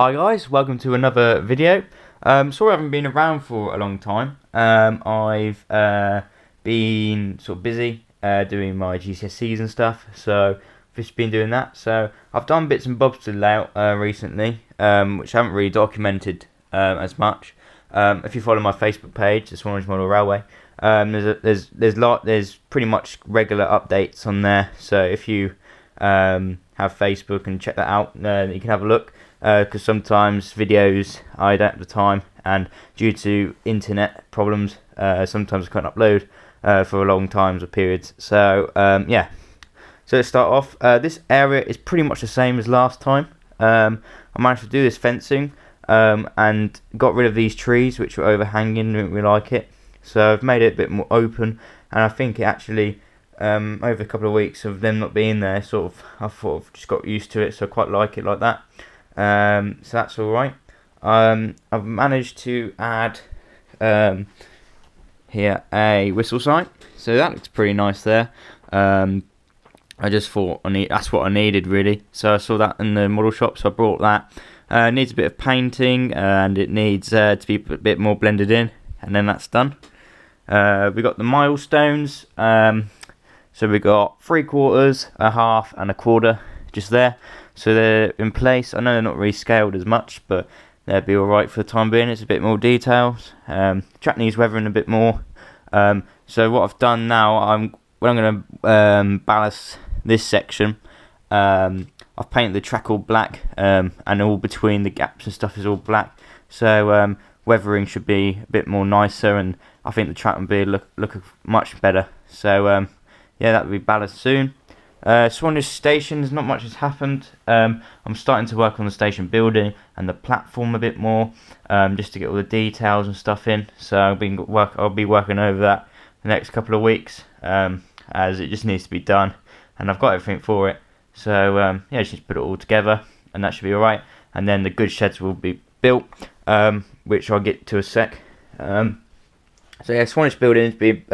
Hi guys, welcome to another video. Sorry I haven't been around for a long time. I've been sort of busy doing my GCSEs and stuff, so I've just been doing that. So I've done bits and bobs to the layout recently, which I haven't really documented as much. If you follow my Facebook page, the Swanage Model Railway, there's pretty much regular updates on there. So if you have Facebook and check that out, you can have a look. Because sometimes videos I don't have the time, and due to internet problems, sometimes I can't upload for long times or periods. So yeah, so let's start off. This area is pretty much the same as last time. I managed to do this fencing and got rid of these trees which were overhanging. Didn't really like it, so I've made it a bit more open, and I think it actually over a couple of weeks of them not being there, I've just got used to it, so I quite like it like that. So that's alright. I've managed to add here a whistle sign, so that looks pretty nice there. I just thought that's what I needed really, so I saw that in the model shop, so I brought that. It needs a bit of painting, and it needs to be a bit more blended in, and then that's done. We got the milestones, so we got 3/4, a half and a quarter just there, so they're in place. I know they're not really scaled as much, but they'll be alright for the time being. It's a bit more details. Track needs weathering a bit more. So what I've done now, I'm going to ballast this section. I've painted the track all black, and all between the gaps and stuff is all black, so weathering should be a bit more nicer, and I think the track will be look much better. So yeah, that will be ballast soon. Swanage stations, not much has happened. I'm starting to work on the station building and the platform a bit more, just to get all the details and stuff in. So I'll be working over that the next couple of weeks, as it just needs to be done, and I've got everything for it. So yeah, just need to put it all together, and that should be alright. And then the goods sheds will be built, which I'll get to a sec. So yeah, Swanage building is being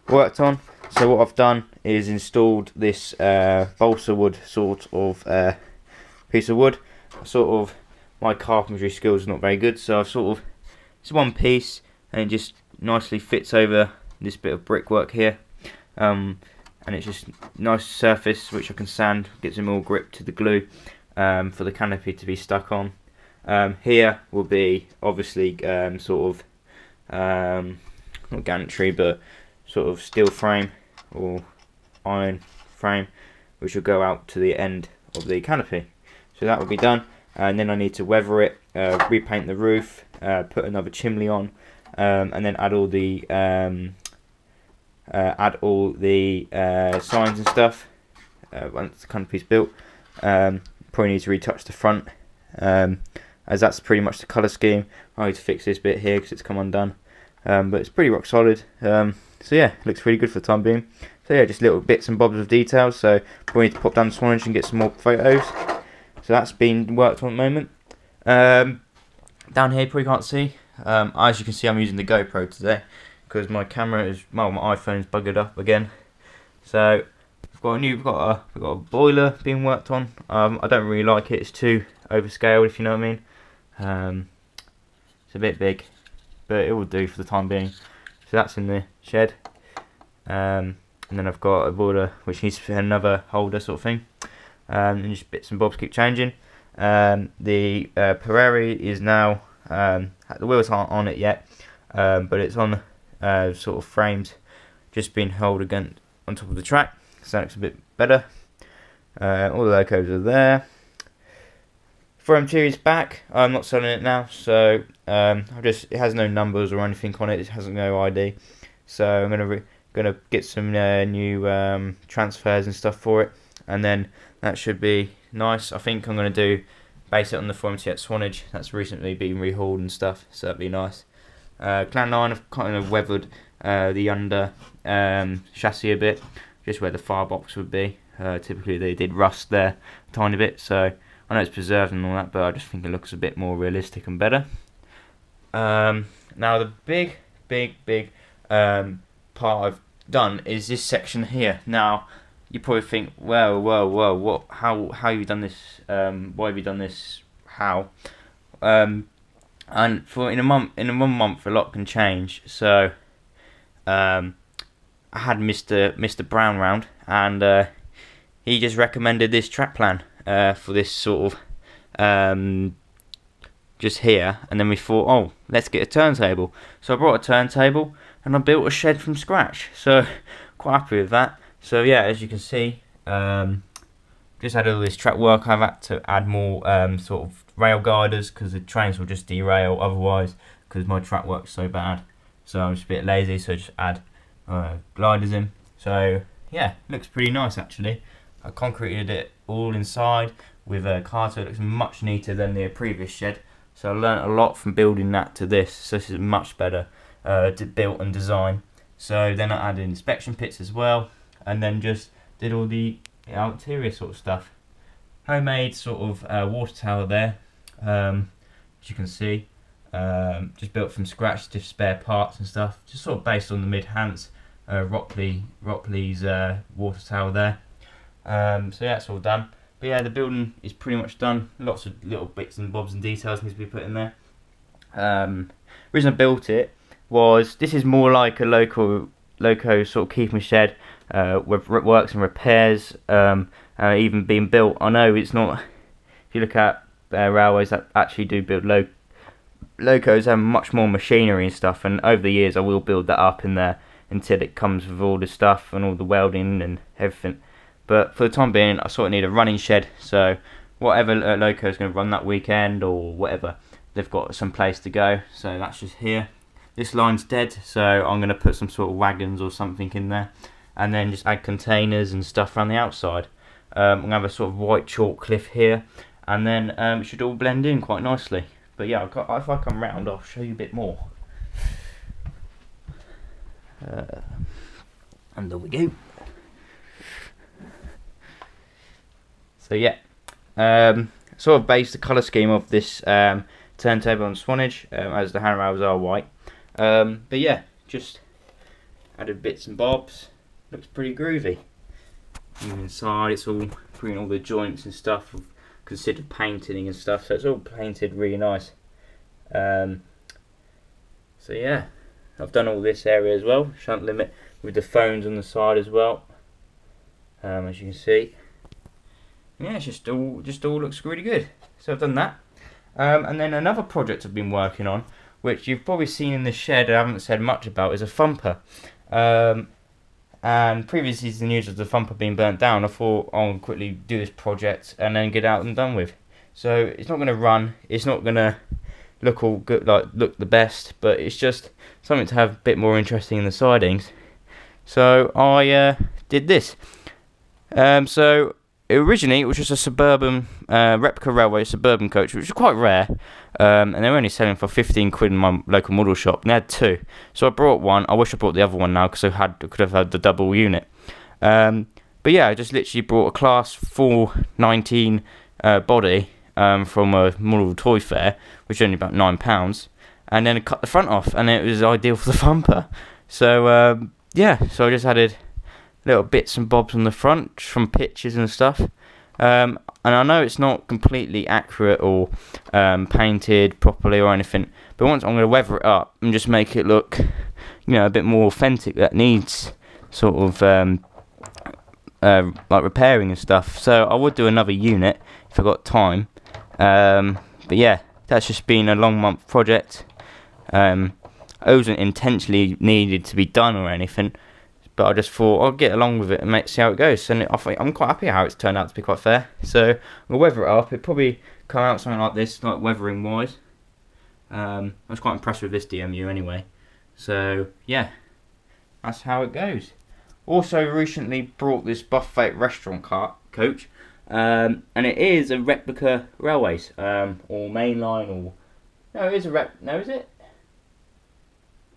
worked on. So what I've done is installed this balsa wood sort of piece of wood. My carpentry skills are not very good, so it's one piece, and it just nicely fits over this bit of brickwork here, and it's just nice surface which I can sand, gets them all gripped to the glue for the canopy to be stuck on. Here will be obviously not gantry, but sort of steel frame or iron frame, which will go out to the end of the canopy. So that will be done, and then I need to weather it, repaint the roof, put another chimney on, and then add all the signs and stuff once the canopy's built. Probably need to retouch the front, as that's pretty much the colour scheme. I need to fix this bit here because it's come undone, but it's pretty rock solid. So yeah, it looks really good for the time being. So yeah, just little bits and bobs of details. So probably need to pop down to Swanage and get some more photos. So that's been worked on at the moment. Down here, you probably can't see. As you can see, I'm using the GoPro today because my camera is, well, my iPhone's buggered up again. So we've got a boiler being worked on. I don't really like it. It's too overscaled, if you know what I mean. It's a bit big, but it will do for the time being. So that's in the shed, and then I've got a boiler which needs another holder sort of thing, and just bits and bobs keep changing. The Pereri is now, the wheels aren't on it yet, but it's on sort of frames, just being held again on top of the track, so that looks a bit better. All the locos are there. For interior's back, I'm not selling it now, so it has no numbers or anything on it. It has no ID, so I'm gonna get some new transfers and stuff for it, and then that should be nice. I think I'm gonna base it on the Form at Swanage that's recently been rehauled and stuff, so that'd be nice. Clan 9, I've kind of weathered the under chassis a bit, just where the firebox would be. Typically they did rust there a tiny bit, so I know it's preserved and all that, but I just think it looks a bit more realistic and better. Now the big part I've done is this section here. Now you probably think, well, what? How have you done this? Why have you done this? how. And in 1 month, a lot can change. So I had Mr. Brown round, and he just recommended this track plan for this sort of just here, and then we thought, oh, let's get a turntable. So I brought a turntable and I built a shed from scratch. So quite happy with that. So yeah, as you can see, just had all this track work. I've had to add more sort of rail guiders because the trains will just derail otherwise because my track work's so bad. So I'm just a bit lazy, so just add gliders in. So yeah, looks pretty nice actually. I concreted it all inside with a card, so it looks much neater than the previous shed. So I learnt a lot from building that to this. So this is much better built and design. So then I added inspection pits as well, and then just did all the interior sort of stuff. Homemade sort of water tower there, as you can see. Just built from scratch, just spare parts and stuff. Just sort of based on the Mid-Hants Rockley's water tower there. So yeah, it's all done. But yeah, the building is pretty much done. Lots of little bits and bobs and details need to be put in there. Reason I built it was, this is more like a loco sort of keeping shed with works and repairs, even being built. I know it's not, if you look at railways that actually do build locos, have much more machinery and stuff, and over the years I will build that up in there until it comes with all the stuff and all the welding and everything. But for the time being, I sort of need a running shed, so whatever loco is going to run that weekend or whatever, they've got some place to go. So that's just here. This line's dead, so I'm going to put some sort of wagons or something in there, and then just add containers and stuff around the outside. I'm going to have a sort of white chalk cliff here, and then it should all blend in quite nicely. But yeah, if I come round, I'll show you a bit more. And there we go. So yeah, sort of based the colour scheme of this turntable on Swanage, as the handrails are white. But yeah, just added bits and bobs. Looks pretty groovy. And inside, it's all putting all the joints and stuff. Considered painting and stuff, so it's all painted really nice. So yeah, I've done all this area as well. Shunt limit with the phones on the side as well. As you can see. Yeah, it's just all looks really good. So I've done that, and then another project I've been working on, which you've probably seen in the shed, I haven't said much about, is a thumper. And previously to the news of the thumper being burnt down, I thought I'll quickly do this project and then get out and done with. So it's not going to run, it's not going to look all good, like look the best, but it's just something to have a bit more interesting in the sidings. So I did this. So originally it was just a suburban replica railway suburban coach, which is quite rare, and they were only selling for 15 quid in my local model shop, and they had two. So I brought one. I wish I brought the other one now, because I could have had the double unit. But yeah, I just literally brought a class 419 body from a model toy fair, which is only about £9, and then I cut the front off, and it was ideal for the thumper. So yeah, so I just added little bits and bobs on the front from pictures and stuff, and I know it's not completely accurate or painted properly or anything, but once I'm going to weather it up and just make it look, you know, a bit more authentic, that needs sort of like repairing and stuff. So I would do another unit if I got time, but yeah, that's just been a long month project. It wasn't intentionally needed to be done or anything, but I just thought I'll get along with it and see how it goes. And I'm quite happy how it's turned out, to be quite fair. So I'll weather it up. It'll probably come out something like this, like weathering wise. I was quite impressed with this DMU anyway. So yeah, that's how it goes. Also recently brought this Buffet restaurant coach, and it is a replica railways, or mainline, or no, it is is it?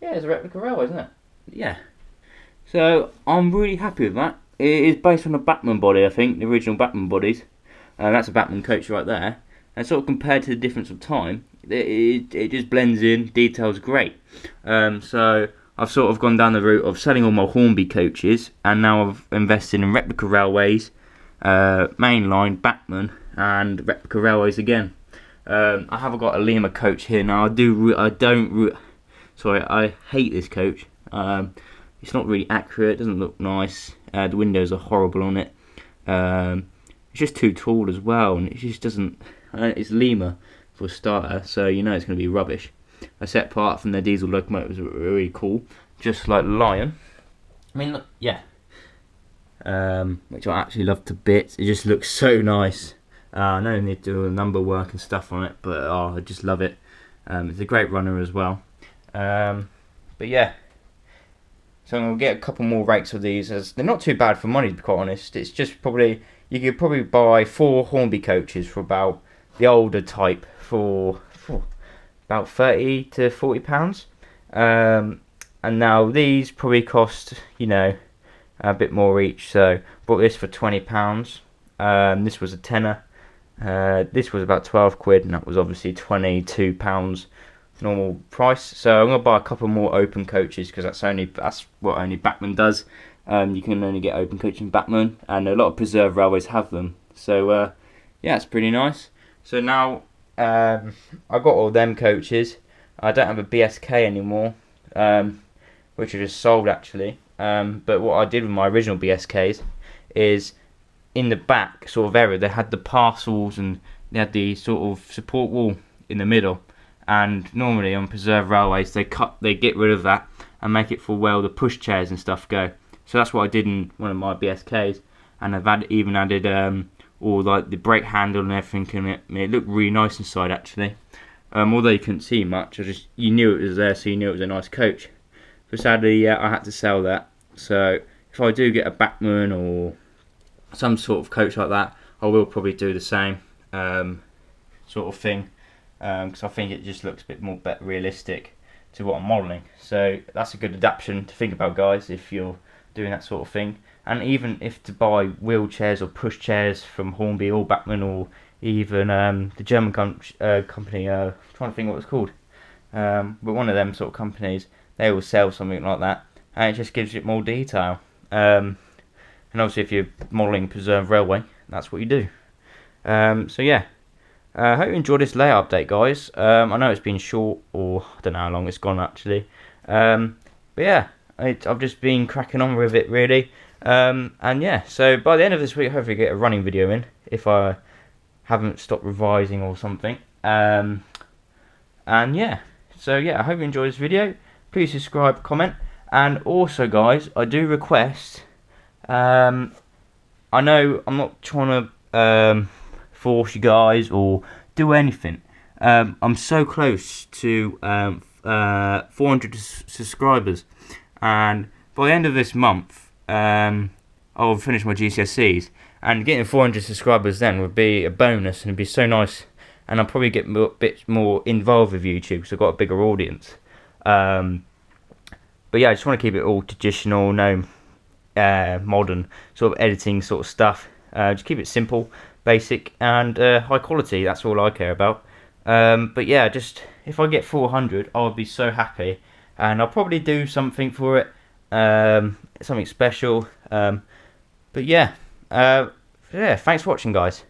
Yeah, it's a replica railways, isn't it? Yeah. So I'm really happy with that. It is based on a Batman body, I think, the original Batman bodies, and that's a Batman coach right there. And sort of compared to the difference of time, it just blends in. Details great. So I've sort of gone down the route of selling all my Hornby coaches, and now I've invested in replica railways, mainline, Batman, and replica railways again. I have got a Lima coach here now. I hate this coach. It's not really accurate. It doesn't look nice. The windows are horrible on it. It's just too tall as well, and it just doesn't. It's Lima for a starter, so you know it's going to be rubbish. A set part from their diesel locomotives are really cool, just like Lion. I mean, look, yeah. Which I actually love to bits. It just looks so nice. I know they need to do a number work and stuff on it, but I just love it. It's a great runner as well. But yeah, so I'm gonna get a couple more rakes of these, as they're not too bad for money, to be quite honest. It's just probably, you could probably buy 4 Hornby coaches for about the older type for about £30 to £40. And now these probably cost, you know, a bit more each. So bought this for £20. This was a tenner. This was about 12 quid, and that was obviously £22 normal price. So I'm gonna buy a couple more open coaches, because that's what only Bachmann does. You can only get open coaches in Bachmann, and a lot of preserve railways have them. So yeah, it's pretty nice. So now I got all them coaches. I don't have a BSK anymore, which I just sold actually. But what I did with my original BSKs is, in the back sort of area, they had the parcels and they had the sort of support wall in the middle. And normally on preserved railways, they get rid of that and make it for where the push chairs and stuff go. So that's what I did in one of my BSKs, and I've even added all like the brake handle and everything in it. I mean, it looked really nice inside actually. Although you couldn't see much, you knew it was there, so you knew it was a nice coach. But sadly, yeah, I had to sell that. So if I do get a Bachmann or some sort of coach like that, I will probably do the same sort of thing, because I think it just looks a bit more realistic to what I'm modelling. So that's a good adaptation to think about, guys, if you're doing that sort of thing. And even if to buy wheelchairs or push chairs from Hornby or Bachmann, or even the German company, I'm trying to think what it's called, but one of them sort of companies, they will sell something like that, and it just gives it more detail. And obviously if you're modelling preserved railway, that's what you do. So yeah, I hope you enjoyed this layout update, guys. I know it's been short, or I don't know how long it's gone actually. But yeah, I've just been cracking on with it really. And yeah, so by the end of this week, hopefully get a running video in, if I haven't stopped revising or something. And yeah, so yeah, I hope you enjoyed this video. Please subscribe, comment, and also, guys, I do request. I know I'm not trying to force you guys or do anything. I'm so close to 400 subscribers, and by the end of this month, I'll finish my GCSEs, and getting 400 subscribers then would be a bonus, and it'd be so nice. And I'll probably get a bit more involved with YouTube, because I've got a bigger audience. But yeah, I just want to keep it all traditional, no modern sort of editing sort of stuff. Just keep it simple, basic, and high quality. That's all I care about. But yeah, just if I get 400, I would be so happy, and I'll probably do something for it, something special. But yeah, thanks for watching, guys.